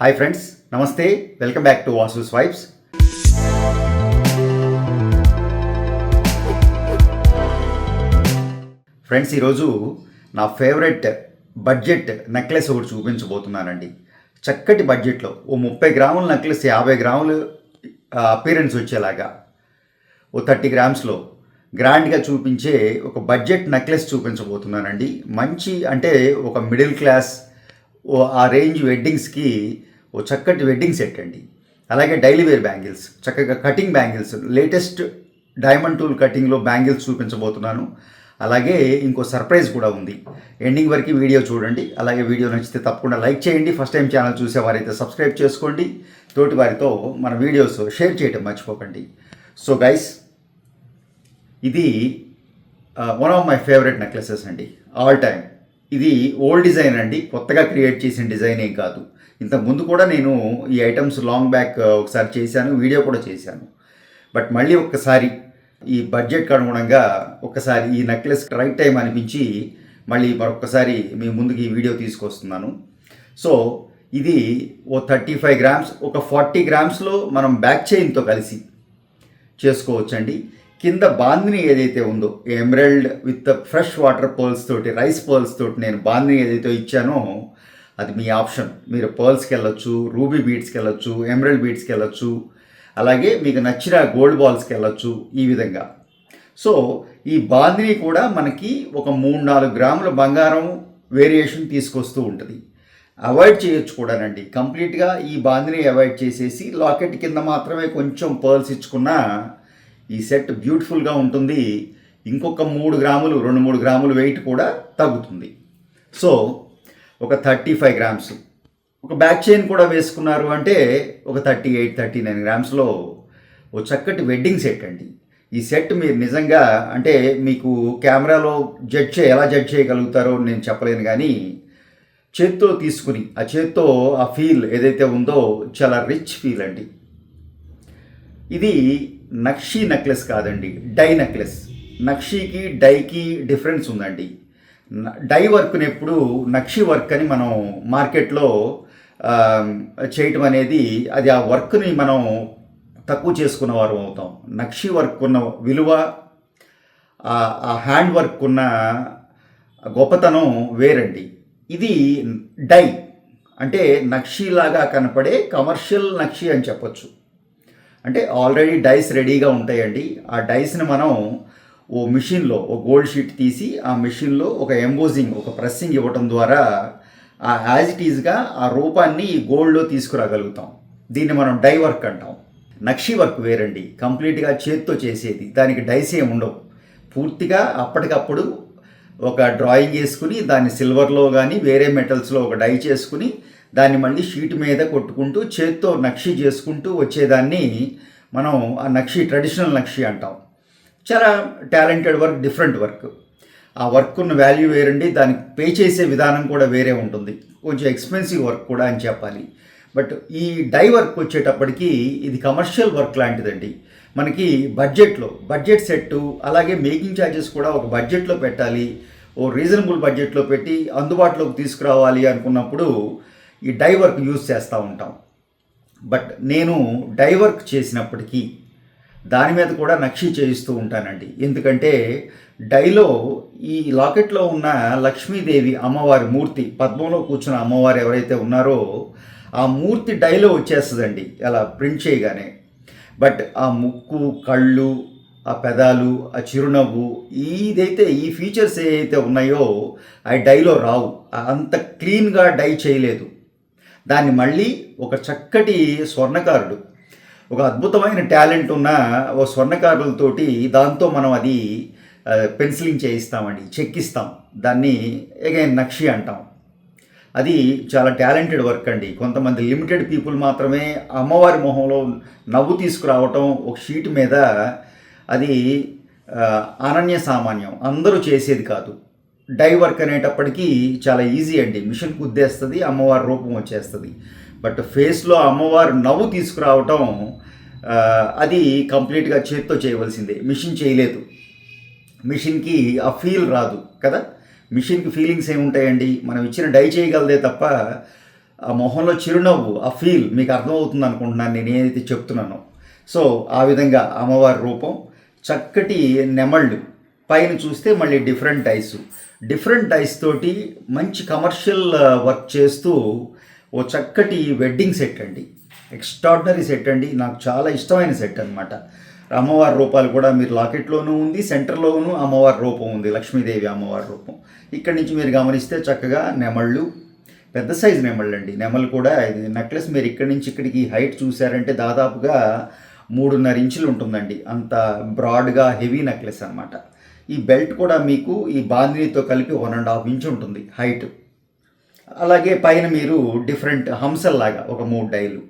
Hi friends, నమస్తే. Welcome back to Vasu swipes. Friends, ఈరోజు నా ఫేవరెట్ బడ్జెట్ నెక్లెస్ ఒకటి చూపించబోతున్నానండి. చక్కటి బడ్జెట్లో ఓ 30 గ్రాముల నెక్లెస్ 50 గ్రాములు అపీరెన్స్ వచ్చేలాగా ఓ 30 గ్రామ్స్లో గ్రాండ్గా చూపించే ఒక బడ్జెట్ నెక్లెస్ చూపించబోతున్నానండి. మంచి అంటే ఒక మిడిల్ క్లాస్ ఆ రేంజ్ వెడ్డింగ్స్కి ఓ చక్కటి వెడ్డింగ్ సెట్ అండి. అలాగే డైలీ వేర్ బ్యాంగిల్స్, చక్కగా cutting bangles, latest diamond tool కటింగ్లో బ్యాంగిల్స్ చూపించబోతున్నాను. అలాగే ఇంకో సర్ప్రైజ్ కూడా ఉంది. ఎండింగ్ వరకు వీడియో చూడండి. అలాగే వీడియో నచ్చితే తప్పకుండా లైక్ చేయండి. ఫస్ట్ టైం ఛానల్ చూసేవారైతే సబ్స్క్రైబ్ చేసుకోండి. తోటి వారితో మన వీడియోస్ షేర్ చేయడం మర్చిపోకండి. సో గైస్, ఇది one of my favourite necklaces అండి, ఆల్ టైమ్. ఇది ఓల్డ్ డిజైన్ అండి, కొత్తగా క్రియేట్ చేసిన డిజైన్ ఏం కాదు. ఇంతకు ముందు కూడా నేను ఈ ఐటమ్స్ లాంగ్ బ్యాక్ ఒకసారి చేశాను, వీడియో కూడా చేశాను. బట్ మళ్ళీ ఒక్కసారి ఈ బడ్జెట్కి అనుగుణంగా ఒక్కసారి ఈ నెక్లెస్ రైట్ టైం అనిపించి మళ్ళీ మరొకసారి మీ ముందుకు ఈ వీడియో తీసుకొస్తున్నాను. సో ఇది ఓ 35 గ్రామ్స్, ఒక 40 గ్రామ్స్లో మనం బ్యాక్ చైన్తో కలిసి చేసుకోవచ్చండి. కింద బాందిని ఏదైతే ఉందో emerald with fresh water pearls తోటి, రైస్ పర్ల్స్ తోటి నేను బాందిని ఏదైతే ఇచ్చానో అది మీ ఆప్షన్. మీరు పర్ల్స్కి వెళ్ళొచ్చు, రూబీ బీడ్స్కి వెళ్ళొచ్చు, ఎమరల్డ్ బీడ్స్కి వెళ్ళొచ్చు, అలాగే మీకు నచ్చిన గోల్డ్ బాల్స్కి వెళ్ళొచ్చు. ఈ విధంగా సో ఈ బాందిని కూడా మనకి ఒక 3-4 గ్రాముల బంగారం వేరియేషన్ తీసుకొస్తూ ఉంటుంది. అవాయిడ్ చేయొచ్చు కూడానండి. కంప్లీట్గా ఈ బాందిని అవాయిడ్ చేసేసి లాకెట్ కింద మాత్రమే కొంచెం పర్ల్స్ ఇచ్చుకున్నా ఈ సెట్ బ్యూటిఫుల్గా ఉంటుంది. ఇంకొక 2-3 గ్రాములు వెయిట్ కూడా తగ్గుతుంది. సో ఒక 35 గ్రామ్స్, ఒక బ్యాక్ చైన్ కూడా వేసుకున్నారు అంటే ఒక 38-39 గ్రామ్స్లో ఓ చక్కటి వెడ్డింగ్ సెట్ అండి. ఈ సెట్ మీరు నిజంగా అంటే మీకు కెమెరాలో ఎలా జడ్జ్ చేయగలుగుతారో నేను చెప్పలేను, కానీ చేత్తో తీసుకుని ఆ చేత్తో ఆ ఫీల్ ఏదైతే ఉందో చాలా రిచ్ ఫీల్ అండి. ఇది నక్షీ నెక్లెస్ కాదండి, డై నెక్లెస్. నక్షీకి డైకి డిఫరెన్స్ ఉందండి. డై వర్క్ని ఎప్పుడు నక్షీ వర్క్ అని మనం మార్కెట్లో చేయటం అనేది అది ఆ వర్క్ని మనం తక్కువ చేసుకున్న వారు అవుతాం. నక్షీ వర్క్ ఉన్న విలువ, ఆ హ్యాండ్ వర్క్ ఉన్న గొప్పతనం వేరండి. ఇది డై అంటే నక్షీలాగా కనపడే కమర్షియల్ నక్షీ అని చెప్పొచ్చు. అంటే ఆల్రెడీ డైస్ రెడీగా ఉంటాయండి. ఆ డైస్ని మనం ఓ మిషన్లో ఓ గోల్డ్ షీట్ తీసి ఆ మిషన్లో ఒక ఎంబోజింగ్, ఒక ప్రెస్సింగ్ ఇవ్వటం ద్వారా ఆ యాజ్ ఇట్ ఈజ్గా ఆ రూపాన్ని ఈ గోల్డ్లో తీసుకురాగలుగుతాం. దీన్ని మనం డై వర్క్ అంటాం. నక్షీ వర్క్ వేరండి, కంప్లీట్గా చేత్తో చేసేది. దానికి డైస్ ఏమి ఉండవు. పూర్తిగా అప్పటికప్పుడు ఒక డ్రాయింగ్ వేసుకుని దాన్ని సిల్వర్లో కానీ వేరే మెటల్స్లో ఒక డై చేసుకుని దాన్ని మళ్ళీ షీట్ మీద కొట్టుకుంటూ చేత్తో నక్షీ చేసుకుంటూ వచ్చేదాన్ని మనం ఆ నక్షీ, ట్రెడిషనల్ నక్షీ అంటాం. చాలా టాలెంటెడ్ వర్క్, డిఫరెంట్ వర్క్. ఆ వర్క్ ఉన్న వాల్యూ వేరండి, దానికి పే చేసే విధానం కూడా వేరే ఉంటుంది. కొంచెం ఎక్స్పెన్సివ్ వర్క్ కూడా అని చెప్పాలి. బట్ ఈ డై వర్క్ వచ్చేటప్పటికి ఇది కమర్షియల్ వర్క్ లాంటిదండి. మనకి బడ్జెట్ సెట్టు, అలాగే మేకింగ్ ఛార్జెస్ కూడా ఒక బడ్జెట్లో పెట్టాలి, ఓ రీజనబుల్ బడ్జెట్లో పెట్టి అందుబాటులోకి తీసుకురావాలి అనుకున్నప్పుడు ఈ డై వర్క్ యూజ్ చేస్తూ ఉంటాం. బట్ నేను డై వర్క్ చేసినప్పటికీ దాని మీద కూడా నక్షీ చేయిస్తూ ఉంటానండి. ఎందుకంటే డైలో ఈ లాకెట్లో ఉన్న లక్ష్మీదేవి అమ్మవారి మూర్తి, పద్మంలో కూర్చున్న అమ్మవారు ఎవరైతే ఉన్నారో ఆ మూర్తి డైలో వచ్చేస్తుందండి అలా ప్రింట్ చేయగానే. బట్ ఆ ముక్కు, కళ్ళు, ఆ పెదాలు, ఆ చిరునవ్వు, ఈ ఫీచర్స్ ఏవైతే ఉన్నాయో అవి డైలో రావు. అంత క్లీన్గా డై చేయలేదు. దాన్ని మళ్ళీ ఒక చక్కటి స్వర్ణకారుడు, ఒక అద్భుతమైన టాలెంట్ ఉన్న ఓ స్వర్ణకారులతోటి దాంతో మనం అది పెన్సిలింగ్ చేయిస్తామండి, చెక్కిస్తాం. దాన్ని అగైన్ నక్షి అంటాం. అది చాలా టాలెంటెడ్ వర్క్ అండి. కొంతమంది లిమిటెడ్ పీపుల్ మాత్రమే అమ్మవారి మొహంలో నవ్వు తీసుకురావటం ఒక షీట్ మీద, అది అనన్య సామాన్యం, అందరూ చేసేది కాదు. డై వర్క్ అనేటప్పటికీ చాలా ఈజీ అండి. మిషన్ కుద్దేస్తుంది, అమ్మవారి రూపం వచ్చేస్తుంది. బట్ ఫేస్లో అమ్మవారు నవ్వు తీసుకురావటం అది కంప్లీట్గా చేత్తో చేయవలసిందే, మిషన్ చేయలేదు. మిషన్కి ఆ ఫీల్ రాదు కదా. మిషన్కి ఫీలింగ్స్ ఏముంటాయండి, మనం ఇచ్చిన డై చేయగలదే తప్ప ఆ మొహంలో చిరునవ్వు, ఆ ఫీల్ మీకు అర్థమవుతుంది అనుకుంటున్నాను నేను ఏదైతే చెప్తున్నానో. సో ఆ విధంగా అమ్మవారి రూపం, చక్కటి నెమళ్ళు, పైన చూస్తే మళ్ళీ డిఫరెంట్ ఐస్ తోటి మంచి కమర్షియల్ వర్క్ చేస్తూ ఓ చక్కటి వెడ్డింగ్ సెట్ అండి. ఎక్స్ట్రాడినరీ సెట్ అండి, నాకు చాలా ఇష్టమైన సెట్ అనమాట. అమ్మవారి రూపాలు కూడా మీరు లాకెట్లోనూ ఉంది, సెంటర్లోనూ అమ్మవారి రూపం ఉంది, లక్ష్మీదేవి అమ్మవారి రూపం. ఇక్కడి నుంచి మీరు గమనిస్తే చక్కగా నెమళ్ళు, పెద్ద సైజు నెమళ్ళు అండి. నెమళ్ళు కూడా ఇది నెక్లెస్ మీరు ఇక్కడి నుంచి ఇక్కడికి హైట్ చూసారంటే దాదాపుగా 3.5 ఇంచులు ఉంటుందండి. అంత బ్రాడ్గా హెవీ నెక్లెస్ అనమాట. ఈ బెల్ట్ కూడా మీకు ఈ బాందినీతో కలిపి 1.5 ఇంచ్ ఉంటుంది హైట్. అలాగే పైన మీరు డిఫరెంట్ హంసల్లాగా ఒక 3 డైలు.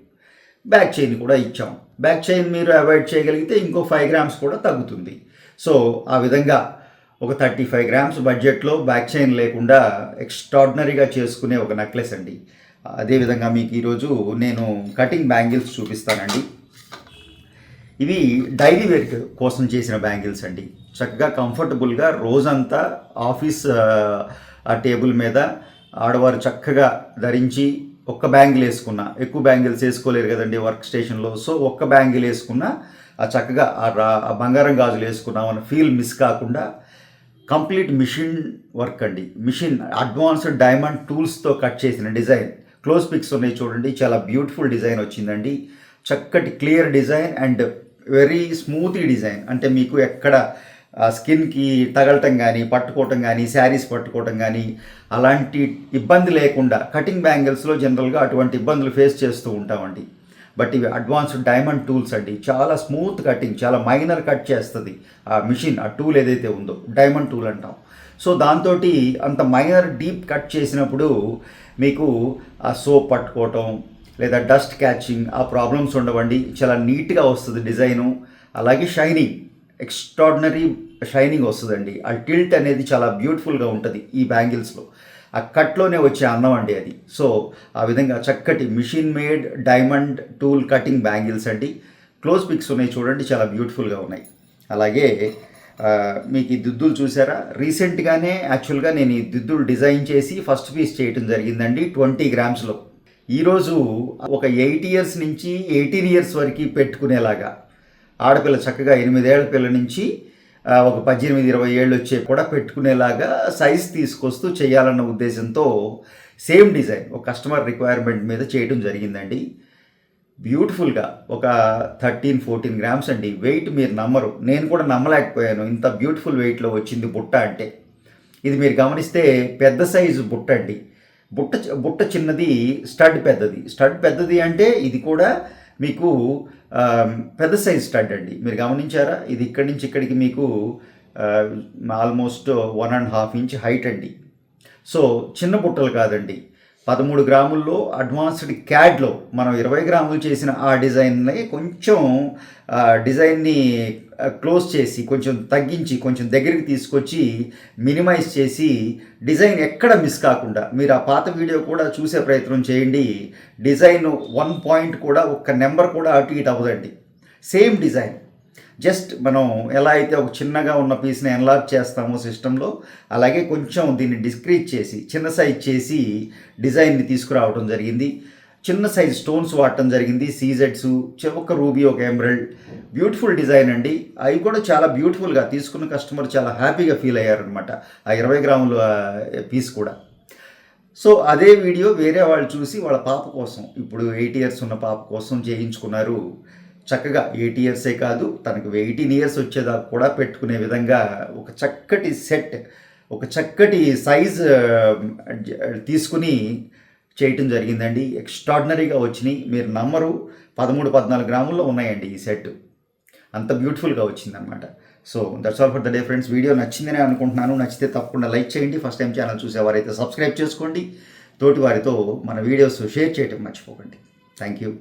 బ్యాక్ చైన్ కూడా ఇచ్చాం. బ్యాక్ చైన్ మీరు అవాయిడ్ చేయగలిగితే ఇంకో 5 గ్రామ్స్ కూడా తగ్గుతుంది. సో ఆ విధంగా ఒక 35 గ్రామ్స్ బడ్జెట్లో బ్యాక్ చైన్ లేకుండా ఎక్స్ట్రాడినరీగా చేసుకునే ఒక నెక్లెస్ అండి. అదేవిధంగా మీకు ఈరోజు నేను కటింగ్ బ్యాంగిల్స్ చూపిస్తానండి. ఇవి డైలీ వేర్ కోసం చేసిన బ్యాంగిల్స్ అండి. చక్కగా కంఫర్టబుల్గా రోజంతా ఆఫీస్ ఆ టేబుల్ మీద ఆడవారు చక్కగా ధరించి ఒక్క బ్యాంగిల్ వేసుకున్నా, ఎక్కువ బ్యాంగిల్స్ వేసుకోలేరు కదండి వర్క్ స్టేషన్లో. సో ఒక్క బ్యాంగిల్ వేసుకున్నా ఆ చక్కగా ఆ బంగారం గాజులు వేసుకున్నామన్న ఫీల్ మిస్ కాకుండా కంప్లీట్ మిషన్ వర్క్ అండి. మిషన్ అడ్వాన్స్డ్ డైమండ్ టూల్స్తో కట్ చేసిన డిజైన్. క్లోజ్ పిక్స్ ఉన్నాయి చూడండి, చాలా బ్యూటిఫుల్ డిజైన్ వచ్చిందండి. చక్కటి clear design and very smooth design. అంటే మీకు ఎక్కడ స్కిన్కి తగలటం కానీ, పట్టుకోవటం కానీ, శారీస్ పట్టుకోవటం కానీ అలాంటి ఇబ్బంది లేకుండా కటింగ్ బ్యాంగిల్స్లో జనరల్గా అటువంటి ఇబ్బందులు ఫేస్ చేస్తూ ఉంటామండి. బట్ ఇవి అడ్వాన్స్డ్ డైమండ్ టూల్స్ అండి. చాలా స్మూత్ కటింగ్, చాలా మైనర్ కట్ చేస్తుంది ఆ మిషన్, ఆ టూల్ ఏదైతే ఉందో డైమండ్ టూల్ అంటాం. సో దాంతో అంత మైనర్ డీప్ కట్ చేసినప్పుడు మీకు ఆ సోప్ పట్టుకోవటం లేదా డస్ట్ క్యాచింగ్ ఆ ప్రాబ్లమ్స్ ఉండవండి. చాలా నీట్గా వస్తుంది డిజైను. అలాగే షైనింగ్, ఎక్స్ట్రాడినరీ షైనింగ్ వస్తుందండి. ఆ టిల్ట్ అనేది చాలా బ్యూటిఫుల్గా ఉంటుంది ఈ బ్యాంగిల్స్లో. ఆ కట్లోనే వచ్చే అందం అండి అది. సో ఆ విధంగా చక్కటి machine made diamond tool cutting bangles అండి. క్లోజ్ పిక్స్ ఉన్నాయి చూడండి, చాలా బ్యూటిఫుల్గా ఉన్నాయి. అలాగే మీకు ఈ దిద్దులు చూసారా, రీసెంట్గానే యాక్చువల్గా నేను ఈ దిద్దులు డిజైన్ చేసి ఫస్ట్ పీస్ చేయడం జరిగిందండి 20 గ్రామ్స్లో. ఈరోజు ఒక 8 ఇయర్స్ నుంచి 18 ఇయర్స్ వరకు పెట్టుకునేలాగా ఆడపిల్ల చక్కగా 8 ఏళ్ల పిల్ల నుంచి ఒక 18-20 ఏళ్ళు వచ్చే కూడా పెట్టుకునేలాగా సైజ్ తీసుకొస్తూ చేయాలన్న ఉద్దేశంతో సేమ్ డిజైన్ ఒక కస్టమర్ రిక్వైర్మెంట్ మీద చేయడం జరిగిందండి. బ్యూటిఫుల్గా ఒక 13-14 గ్రామ్స్ అండి. వెయిట్ మీరు నమ్మరు, నేను కూడా నమ్మలేకపోయాను ఇంత బ్యూటిఫుల్ వెయిట్లో వచ్చింది బుట్ట అంటే. ఇది మీరు గమనిస్తే పెద్ద సైజు బుట్ట అండి. బుట్ట చిన్నది, స్టడ్ పెద్దది అంటే ఇది కూడా మీకు పెద్ద సైజ్ స్టడ్ అండి. మీరు గమనించారా, ఇది ఇక్కడి నుంచి ఇక్కడికి మీకు ఆల్మోస్ట్ 1.5 ఇంచ్ హైట్ అండి. సో చిన్న బుట్టలు కాదండి. 13 గ్రాముల్లో అడ్వాన్స్డ్ క్యాడ్లో మనం 20 గ్రాములు చేసిన ఆ డిజైన్ని కొంచెం డిజైన్ని క్లోజ్ చేసి కొంచెం తగ్గించి కొంచెం దగ్గరికి తీసుకొచ్చి మినిమైజ్ చేసి డిజైన్ ఎక్కడ మిస్ కాకుండా మీరు ఆ పాత వీడియో కూడా చూసే ప్రయత్నం చేయండి. డిజైన్ 1 పాయింట్ కూడా ఒక్క నెంబర్ కూడా అటు ఇటు అవ్వదండి. Same design. జస్ట్ మనం ఎలా అయితే ఒక చిన్నగా ఉన్న పీస్ని ఎన్లార్జ్ చేస్తామో సిస్టంలో, అలాగే కొంచెం దీన్ని డిస్క్రీజ్ చేసి చిన్న సైజ్ చేసి డిజైన్ని తీసుకురావడం జరిగింది. చిన్న సైజ్ స్టోన్స్ వాడటం జరిగింది, సీజెడ్స్, ఒక రూబీ, ఒక ఎమరల్డ్. బ్యూటిఫుల్ డిజైన్ అండి. అవి కూడా చాలా బ్యూటిఫుల్గా తీసుకున్న కస్టమర్ చాలా హ్యాపీగా ఫీల్ అయ్యారనమాట ఆ 20 గ్రాముల పీస్ కూడా. సో అదే వీడియో వేరే వాళ్ళు చూసి వాళ్ళ పాప కోసం, ఇప్పుడు 8 ఇయర్స్ ఉన్న పాప కోసం చేయించుకున్నారు. చక్కగా 8 ఇయర్సే కాదు, తనకు 18 ఇయర్స్ వచ్చేదాకా కూడా పెట్టుకునే విధంగా ఒక చక్కటి సెట్, ఒక చక్కటి సైజ్ తీసుకుని చేయటం జరిగిందండి. ఎక్స్ట్రాడినరీగా వచ్చినాయి, మీరు నమ్మరు. 13-14 గ్రాముల్లో ఉన్నాయండి ఈ సెట్. అంత బ్యూటిఫుల్గా వచ్చిందనమాట. So that's all for the day friends. Video నచ్చిందని అనుకుంటున్నాను. నచ్చితే తప్పకుండా లైక్ చేయండి. ఫస్ట్ టైం ఛానల్ చూసేవారైతే సబ్స్క్రైబ్ చేసుకోండి. తోటి వారితో మన వీడియోస్ షేర్ చేయటం మర్చిపోకండి. Thank you.